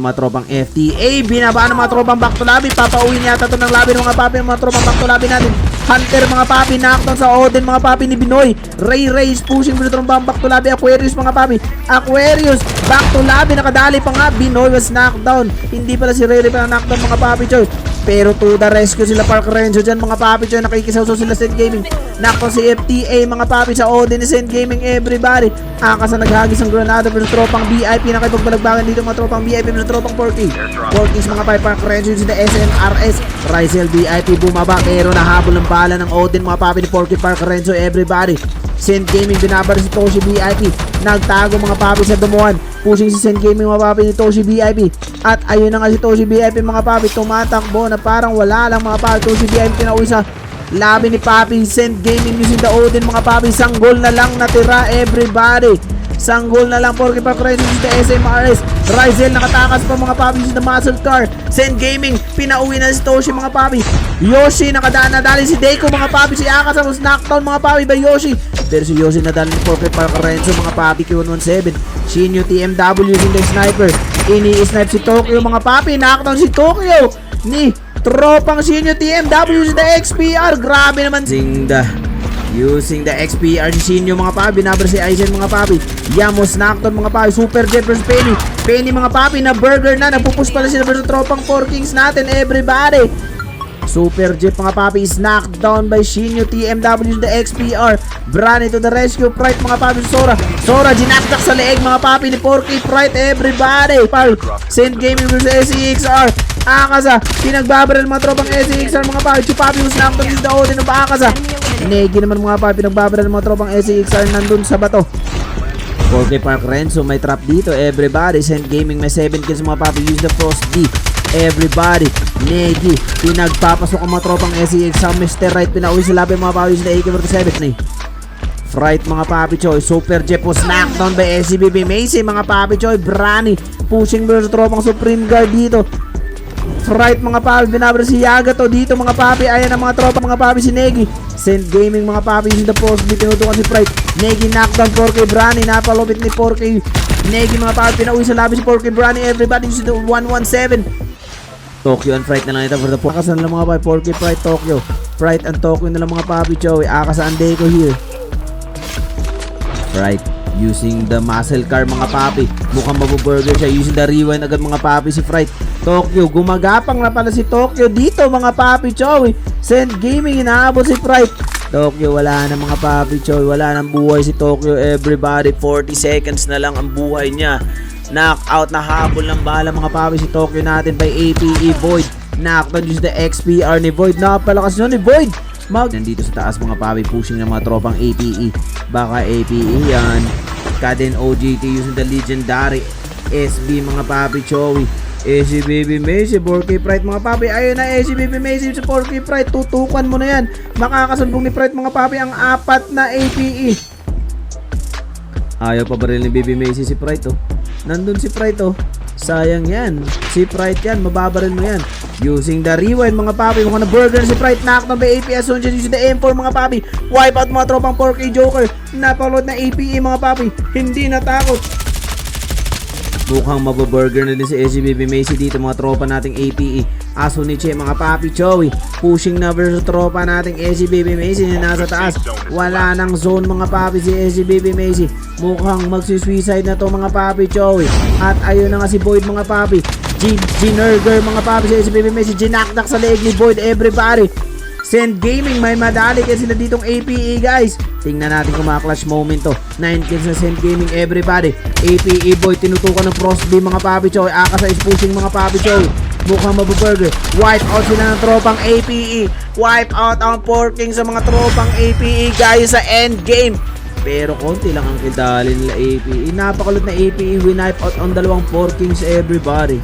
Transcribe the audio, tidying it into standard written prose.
Mga tropang FTA, binabaan ng mga tropang back to lobby. Papauwi niya ito ng lobby ng mga papi. Mga tropang back to lobby natin. Hunter mga papi, knockdown sa Odin mga papi ni Binoy. Ray is pushing mga tropang back to lobby. Aquarius mga papi. Aquarius back to lobby, nakadali pa nga. Binoy was knockdown. Hindi pala si Ray pa na knockdown mga papi choy. Pero to the rescue sila Park Renzo dyan mga papi choy. Nakikisawsaw sila Send Gaming. Knockdown si FTA mga papi sa Odin ni Send Gaming everybody. Akas na naghagis ng granada pero tropang VIP. Nakipagbalagbagan dito mga tropang VIP pero tropang 40. 40s mga papi Park Renzo si SNRS. Rizel VIP bumaba pero nahabol ng bala ng Odin mga papi ni Porky Park Renzo everybody. Send Gaming binabar si Toshi VIP. Nagtago mga papi sa dumuhan. Pushing si Send Gaming mga papi ni Toshi VIP. At ayun na nga si Toshi VIP mga papi. Tumatakbo na parang wala lang mga papi. Toshi VIP pinauwi sa labi ni papi. Send Gaming using the Odin mga papi. Sanggol na lang natira everybody. Sanggol na lang Porky Park Renzo si the SMRS. Rizel nakatakas pa mga papi si the Muscle Car. Send Gaming pinauwi na si Toshi mga papi. Yoshi nakadaan na dali si Deiko mga papi. Si Akasa was knockdown mga papi by Yoshi. Pero si Yoshi na dali ni Porky Park Renzo mga papi. Q117 Shinyo TMW using the sniper. Ini-snipe si Tokyo mga papi. Knockdown si Tokyo ni tropang Shinyo TMW using the XPR. Grabe naman Zingda using the XPR si Shinyo mga papi. Binabar si Aizen mga papi. Yamos knockdown mga papi. Super Jet vs Penny. Penny mga papi na burger na. Nagpupush pala sila versus tropang 4 Kings natin everybody. Super Jet mga papi is knocked down by Shinyo TMW the XPR. Brani to the rescue. Pride mga papi. Sora ginakdak sa leeg mga papi ni Porky Pride everybody. Send Gaming vs SEXR. Akasa pinagbabaril mga tropang SEXR mga papi. Chupapi was knocked down is the Odin of Akasa. Negi naman mga papi. Pinagbabaril mga tropang SEXR nandun sa bato. Porky Park Renzo may trap dito everybody. Send Gaming may 7 kills mga papi. Use the Frost D everybody. Negi pinagpapasok ang mga tropang SEX sa Mr. Right. Pinauwi sa labi mga papi sa AK-47 ni Fright mga papi choy. Super Jeff was knockdown by SCBB Macy mga papi choy. Brani pushing versus tropang Supreme Guard dito. Fright mga papi binabar si Yagato dito mga papi. Ayan ang mga tropa mga papi si Negi. Send Gaming mga papi in the post. Tinutukan si Fright. Negi knockdown 4K Brani. Napalupit ni 4K Negi mga papi. Pinauwi sa labi si 4K Brani. Everybody si 117. Tokyo and Fright na lang ito for the Akas na lang mga papi. Porky Fright Tokyo. Fright and Tokyo na lang mga papi Joey. Akas ang Deiko here. Fright using the muscle car mga papi. Mukhang mabuburger siya. Using the rewind agad mga papi si Fright. Tokyo gumagapang na pala si Tokyo dito mga papi Joey. Send Gaming inaabot si Fright. Tokyo wala na mga papi Joey. Wala nang buhay si Tokyo everybody. 40 seconds na lang ang buhay niya. Knockout na habol ng bala mga papi si Tokyo natin by APE Void. Knockdown use the XPR ni Void. Napalakas nyo ni Void. Nandito sa taas mga papi pushing ng mga tropang APE. Baka APE yan. Kaden OGT using the legendary SB mga papi Chowi. SCBB Macy, Porky Pride mga papi. Ayun na SCBB Macy sa Porky Pride. Tutukan mo na yan. Makakasumbong ni Pride mga papi ang 4 na APE. Ayaw pa baril ni BB Macy si Pride oh. Nandun si Pride oh. Sayang yan. Si Pride yan. Mababaril mo yan. Using the rewind mga papi. Mukhang na burger si Pride. Knockdown by APS. Sunjan using the M4 mga papi. Wipe out mga tropang 4K Joker. Napaload na APE mga papi. Hindi natakot. Mukhang mababurger na din si SCBB Macy dito mga tropa nating APE. Aso ni Che mga papi Chowi. Pushing na versus tropa nating SCBB Macy na nasa taas. Wala nang zone mga papi si SCBB Macy. Mukhang magsisuicide na to mga papi Chowi. At ayun na nga si Boyd mga papi. Ginurger mga papi si SCBB Macy. Ginakdak sa leeg ni Boyd everybody. Send Gaming may madali kasi sila ditong APE guys. Tingnan natin kung mga-clutch moment to. 9 kills na Send Gaming everybody. APE Boy tinutukan ng Frost B mga papi Choy. Akasa is pushing mga papi Choy. Mukhang mabuburger. Wipe out sila ng tropang APE. Wipe out ang 4 Kings sa mga tropang APE guys sa end game. Pero konti lang ang kidali nila APE. Napakalot na APE. Winipe out ang dalawang 4 Kings everybody.